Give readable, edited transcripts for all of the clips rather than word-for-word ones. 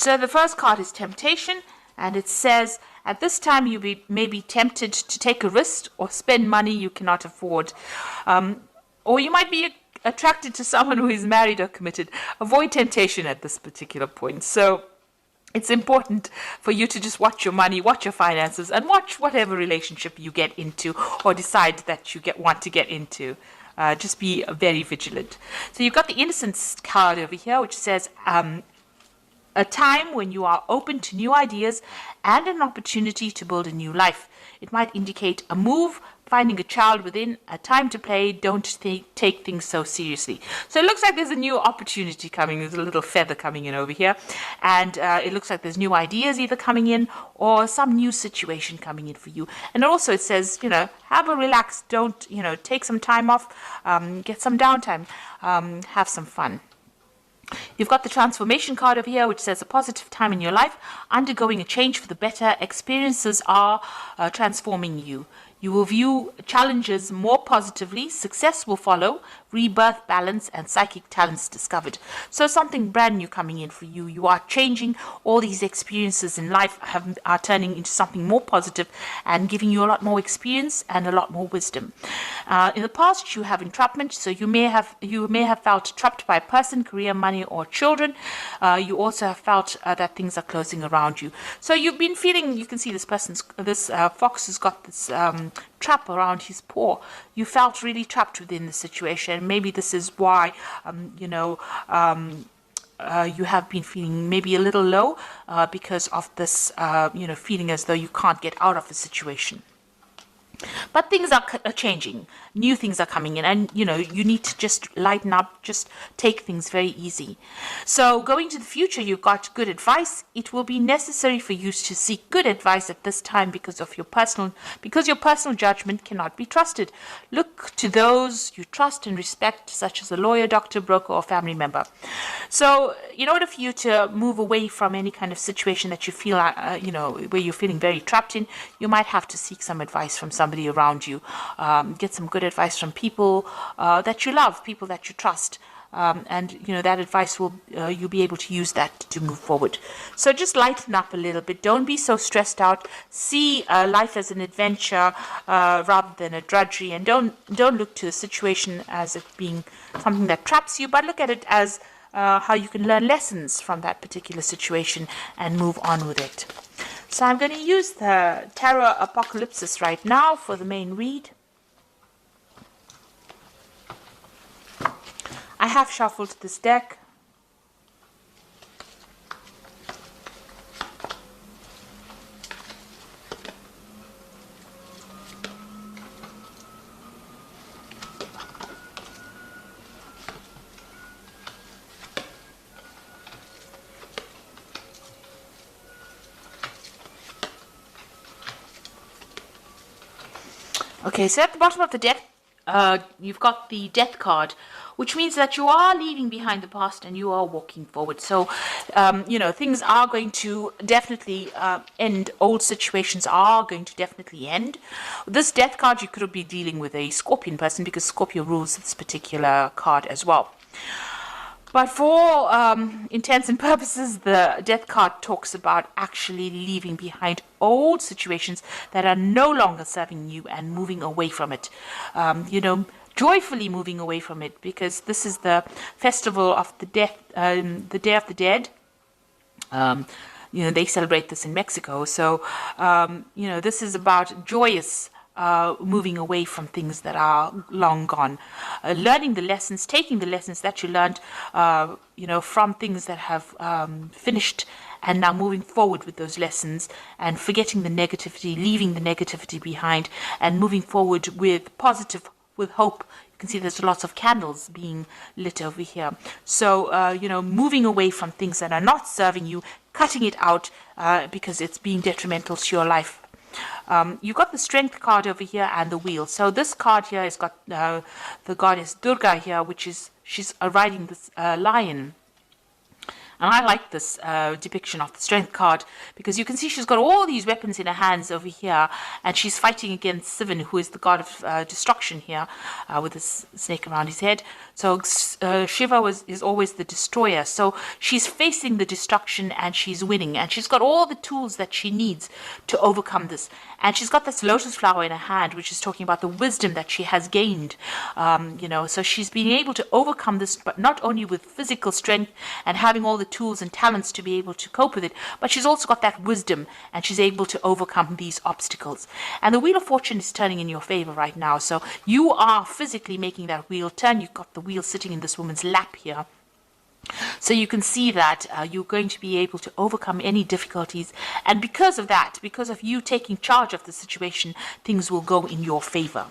So the first card is temptation, and it says, at this time you may be tempted to take a risk or spend money you cannot afford. Or you might be attracted to someone who is married or committed. Avoid temptation at this particular point. So it's important for you to just watch your money, watch your finances, and watch whatever relationship you get into or decide that you want to get into. Just be very vigilant. So you've got the innocence card over here, which says a time when you are open to new ideas and an opportunity to build a new life. It might indicate a move, finding a child within, a time to play. Don't take things so seriously. So it looks like there's a new opportunity coming. There's a little feather coming in over here. And it looks like there's new ideas either coming in or some new situation coming in for you. And also it says, have a relax. Don't, take some time off, get some downtime, have some fun. You've got the transformation card over here, which says a positive time in your life, undergoing a change for the better. Experiences are transforming you. You will view challenges more positively. Success will follow. Rebirth, balance, and psychic talents discovered. So something brand new coming in for you. You are changing. All these experiences in life are turning into something more positive and giving you a lot more experience and a lot more wisdom. In the past, you have entrapment. So you may have felt trapped by a person, career, money, or children. You also have felt that things are closing around you. So you've been feeling. You can see this fox has got this trap around his paw. You felt really trapped within the situation. Maybe this is why, you have been feeling maybe a little low because of this, feeling as though you can't get out of the situation. But things are changing. New things are coming in, and you need to just lighten up, just take things very easy. So going to the future, you've got good advice. It will be necessary for you to seek good advice at this time because your personal judgment cannot be trusted. Look to those you trust and respect, such as a lawyer, doctor, broker, or family member. So in order for you to move away from any kind of situation that you feel, where you're feeling very trapped in, you might have to seek some advice from somebody around you. Get some good advice from people that you love, people that you trust. And that advice you'll be able to use that to move forward. So just lighten up a little bit. Don't be so stressed out. See life as an adventure rather than a drudgery, and don't look to the situation as it being something that traps you, but look at it as how you can learn lessons from that particular situation and move on with it. So I'm going to use the Tarot Apocalypsis right now for the main read. I have shuffled this deck. Okay, so at the bottom of the deck, you've got the Death card, which means that you are leaving behind the past and you are walking forward. So, things are going to definitely end. Old situations are going to definitely end. This Death card, you could be dealing with a Scorpion person because Scorpio rules this particular card as well. But for intents and purposes, the Death card talks about actually leaving behind old situations that are no longer serving you and moving away from it. Joyfully moving away from it, because this is the festival of the death, the Day of the Dead. They celebrate this in Mexico. So, this is about joyous moving away from things that are long gone, learning the lessons, taking the lessons that you learned, from things that have finished, and now moving forward with those lessons and forgetting the negativity, leaving the negativity behind, and moving forward with with hope. You can see there's lots of candles being lit over here. So, moving away from things that are not serving you, cutting it out because it's being detrimental to your life. You've got the Strength card over here and the Wheel. So this card here has got the goddess Durga here, she's riding this lion. And I like this depiction of the strength card, because you can see she's got all these weapons in her hands over here, and she's fighting against Sivan, who is the god of destruction here, with this snake around his head. So Shiva is always the destroyer. So she's facing the destruction and she's winning, and she's got all the tools that she needs to overcome this. And she's got this lotus flower in her hand, which is talking about the wisdom that she has gained. So she's been able to overcome this, but not only with physical strength and having all the tools and talents to be able to cope with it, but she's also got that wisdom, and she's able to overcome these obstacles. And the Wheel of Fortune is turning in your favor right now. So you are physically making that wheel turn. You've got the wheel sitting in this woman's lap here. So you can see that you're going to be able to overcome any difficulties. And because of that, because of you taking charge of the situation, things will go in your favor.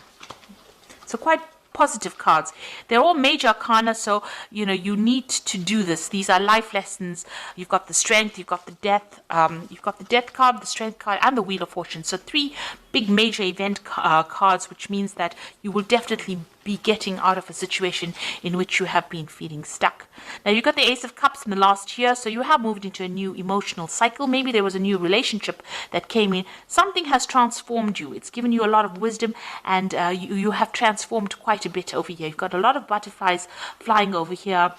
So quite positive cards. They're all major arcana, so you need to do this. These are life lessons. You've got the strength, you've got the death, you've got the death card, the strength card, and the Wheel of Fortune. So 3 big major event cards, which means that you will definitely be getting out of a situation in which you have been feeling stuck. Now you've got the Ace of Cups in the last year, so you have moved into a new emotional cycle. Maybe there was a new relationship that came in. Something has transformed you. It's given you a lot of wisdom, and you have transformed quite a bit over here. You've got a lot of butterflies flying over here.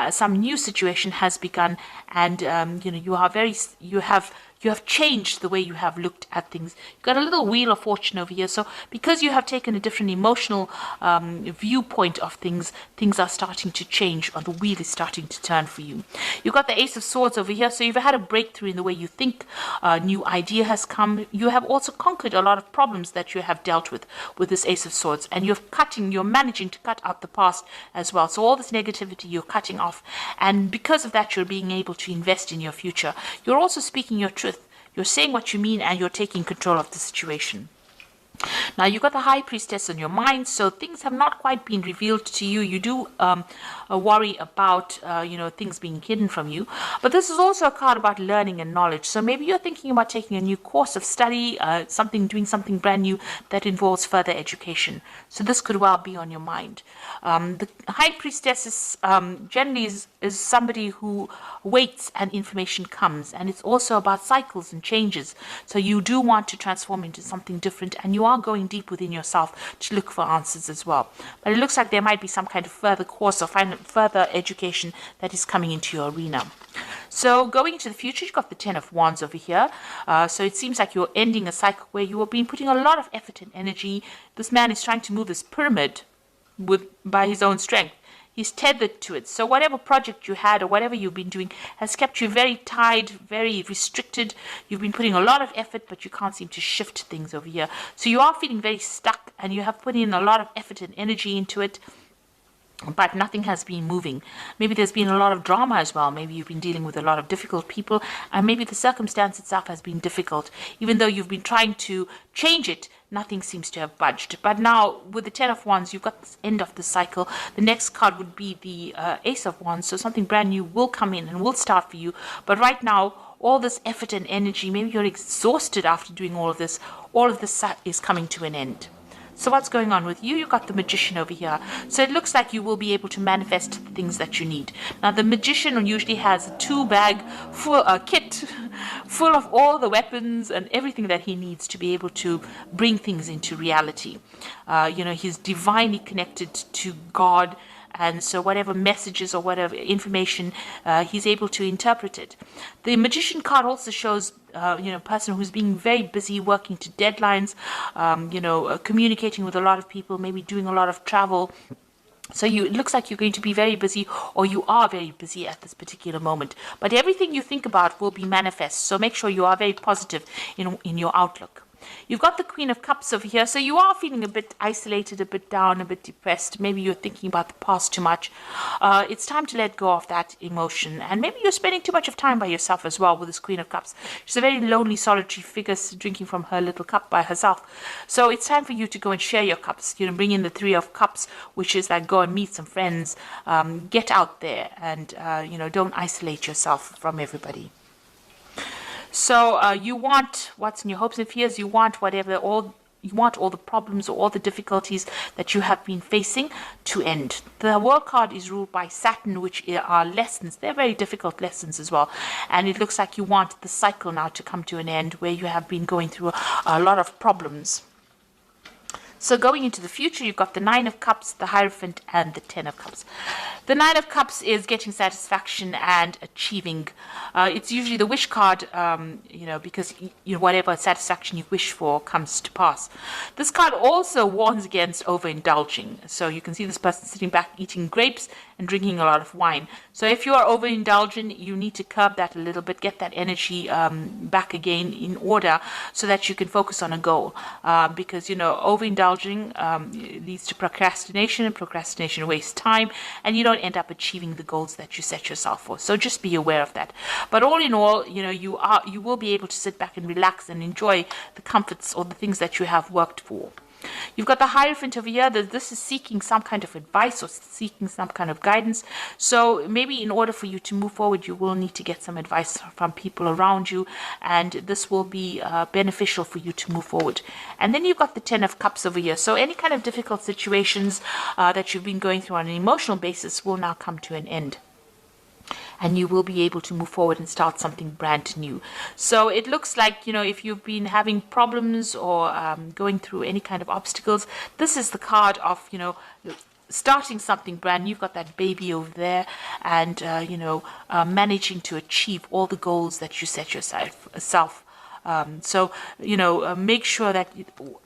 Some new situation has begun, and you have changed the way you have looked at things. You've got a little Wheel of Fortune over here. So because you have taken a different emotional viewpoint of things, things are starting to change, or the wheel is starting to turn for you. You've got the Ace of Swords over here. So you've had a breakthrough in the way you think. A new idea has come. You have also conquered a lot of problems that you have dealt with this Ace of Swords. And you're managing to cut out the past as well. So all this negativity you're cutting off. And because of that, you're being able to invest in your future. You're also speaking your truth. You're saying what you mean, and you're taking control of the situation. Now, you've got the High Priestess on your mind, so things have not quite been revealed to you. You do worry about, things being hidden from you. But this is also a card about learning and knowledge. So maybe you're thinking about taking a new course of study, doing something brand new that involves further education. So this could well be on your mind. The High Priestess is generally is somebody who waits and information comes. And it's also about cycles and changes. So you do want to transform into something different, and you are going deep within yourself to look for answers as well. But it looks like there might be some kind of further course or further education that is coming into your arena. So going into the future, you've got the 10 of Wands over here. So it seems like you're ending a cycle where you have been putting a lot of effort and energy. This man is trying to move this pyramid by his own strength. He's tethered to it. So whatever project you had or whatever you've been doing has kept you very tied, very restricted. You've been putting a lot of effort, but you can't seem to shift things over here. So you are feeling very stuck, and you have put in a lot of effort and energy into it, but nothing has been moving. Maybe there's been a lot of drama as well. Maybe you've been dealing with a lot of difficult people, and maybe the circumstance itself has been difficult. Even though you've been trying to change it, nothing seems to have budged. But now, with the 10 of Wands, you've got this end of the cycle. The next card would be the Ace of Wands, so something brand new will come in and will start for you. But right now, all this effort and energy, maybe you're exhausted after doing all of this is coming to an end. So what's going on with you? You've got the Magician over here. So it looks like you will be able to manifest the things that you need. Now, the Magician usually has a 2-bag kit full of all the weapons and everything that he needs to be able to bring things into reality. He's divinely connected to God. And so whatever messages or whatever information, he's able to interpret it. The Magician card also shows, a person who's being very busy working to deadlines, communicating with a lot of people, maybe doing a lot of travel. So it looks like you're going to be very busy, or you are very busy at this particular moment. But everything you think about will be manifest. So make sure you are very positive in your outlook. You've got the Queen of Cups over here, so you are feeling a bit isolated, a bit down, a bit depressed. Maybe you're thinking about the past too much. It's time to let go of that emotion, and maybe you're spending too much of time by yourself as well with this Queen of Cups. She's a very lonely, solitary figure drinking from her little cup by herself. So it's time for you to go and share your cups. Bring in the 3 of Cups, which is like go and meet some friends, get out there, and don't isolate yourself from everybody. So you want what's in your hopes and fears. You want whatever, all you want all the problems or all the difficulties that you have been facing to end. The World card is ruled by Saturn, which are lessons. They're very difficult lessons as well. And it looks like you want the cycle now to come to an end where you have been going through a lot of problems. So going into the future, you've got the Nine of Cups, the Hierophant, and the Ten of Cups. The Nine of Cups is getting satisfaction and achieving. It's usually the wish card, because whatever satisfaction you wish for comes to pass. This card also warns against overindulging. So you can see this person sitting back eating grapes and drinking a lot of wine. So if you are overindulgent, you need to curb that a little bit, get that energy back again in order so that you can focus on a goal. Because, overindulging leads to procrastination, and procrastination wastes time, and you don't end up achieving the goals that you set yourself for. So just be aware of that. But all in all, you will be able to sit back and relax and enjoy the comforts or the things that you have worked for. You've got the Hierophant over here. This is seeking some kind of advice or seeking some kind of guidance. So maybe in order for you to move forward, you will need to get some advice from people around you, and this will be beneficial for you to move forward. And then you've got the Ten of Cups over here. So any kind of difficult situations that you've been going through on an emotional basis will now come to an end. And you will be able to move forward and start something brand new. So it looks like, if you've been having problems or going through any kind of obstacles, this is the card of, starting something brand new. You've got that baby over there, and, managing to achieve all the goals that you set yourself. Make sure that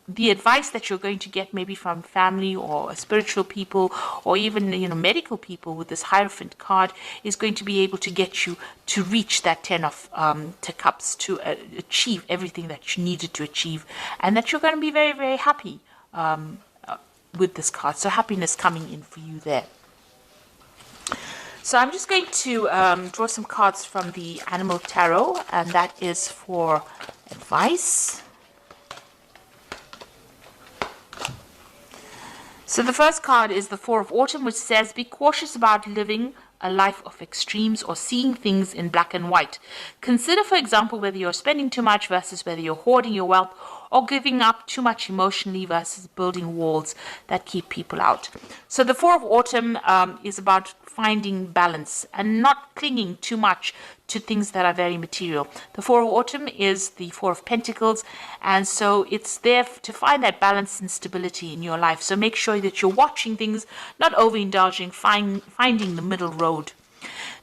the advice that you're going to get maybe from family or spiritual people or even, medical people with this Hierophant card is going to be able to get you to reach that Ten of Cups, to achieve everything that you needed to achieve, and that you're going to be very, very happy with this card. So happiness coming in for you there. So I'm just going to draw some cards from the Animal Tarot, and that is for advice. So the first card is the Four of Autumn, which says, be cautious about living a life of extremes or seeing things in black and white. Consider, for example, whether you're spending too much versus whether you're hoarding your wealth, or giving up too much emotionally versus building walls that keep people out. So the Four of Autumn is about finding balance and not clinging too much to things that are very material. The Four of Autumn is the Four of Pentacles, and so it's there to find that balance and stability in your life. So make sure that you're watching things, not overindulging, finding the middle road.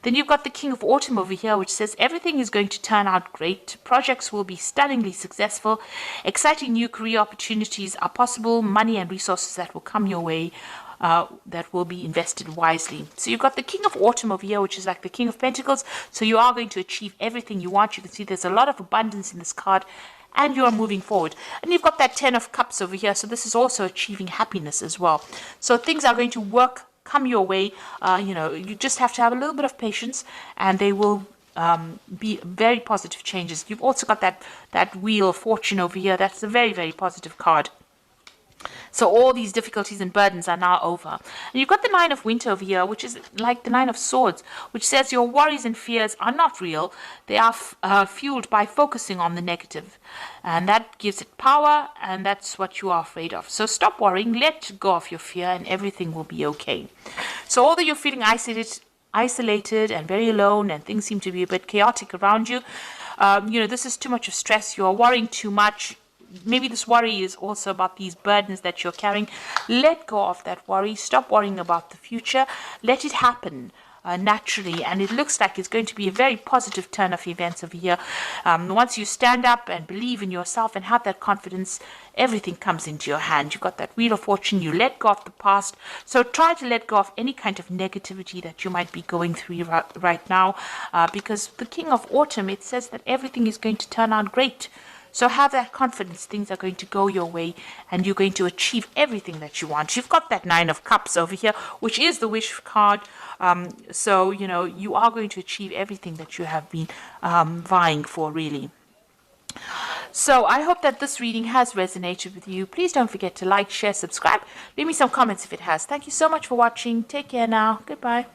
Then you've got the King of Autumn over here, which says everything is going to turn out great. Projects will be stunningly successful. Exciting new career opportunities are possible. Money and resources that will come your way that will be invested wisely. So you've got the King of Autumn over here, which is like the King of Pentacles. So you are going to achieve everything you want. You can see there's a lot of abundance in this card, and you are moving forward. And you've got that Ten of Cups over here. So this is also achieving happiness as well. So things are going to come your way. You just have to have a little bit of patience, and they will be very positive changes. You've also got that Wheel of Fortune over here. That's a very, very positive card. So all these difficulties and burdens are now over. And you've got the Nine of Winter over here, which is like the Nine of Swords, which says your worries and fears are not real. They are fueled by focusing on the negative. And that gives it power, and that's what you are afraid of. So stop worrying, let go of your fear, and everything will be okay. So although you're feeling isolated and very alone, and things seem to be a bit chaotic around you, this is too much of stress. You're worrying too much. Maybe this worry is also about these burdens that you're carrying. Let go of that worry. Stop worrying about the future. Let it happen naturally. And it looks like it's going to be a very positive turn of events over here. Once you stand up and believe in yourself and have that confidence, everything comes into your hand. You've got that Wheel of Fortune. You let go of the past. So try to let go of any kind of negativity that you might be going through right now. Because the King of Autumn, it says that everything is going to turn out great. So have that confidence. Things are going to go your way, and you're going to achieve everything that you want. You've got that Nine of Cups over here, which is the wish card. So, you are going to achieve everything that you have been vying for, really. So I hope that this reading has resonated with you. Please don't forget to like, share, subscribe. Leave me some comments if it has. Thank you so much for watching. Take care now. Goodbye.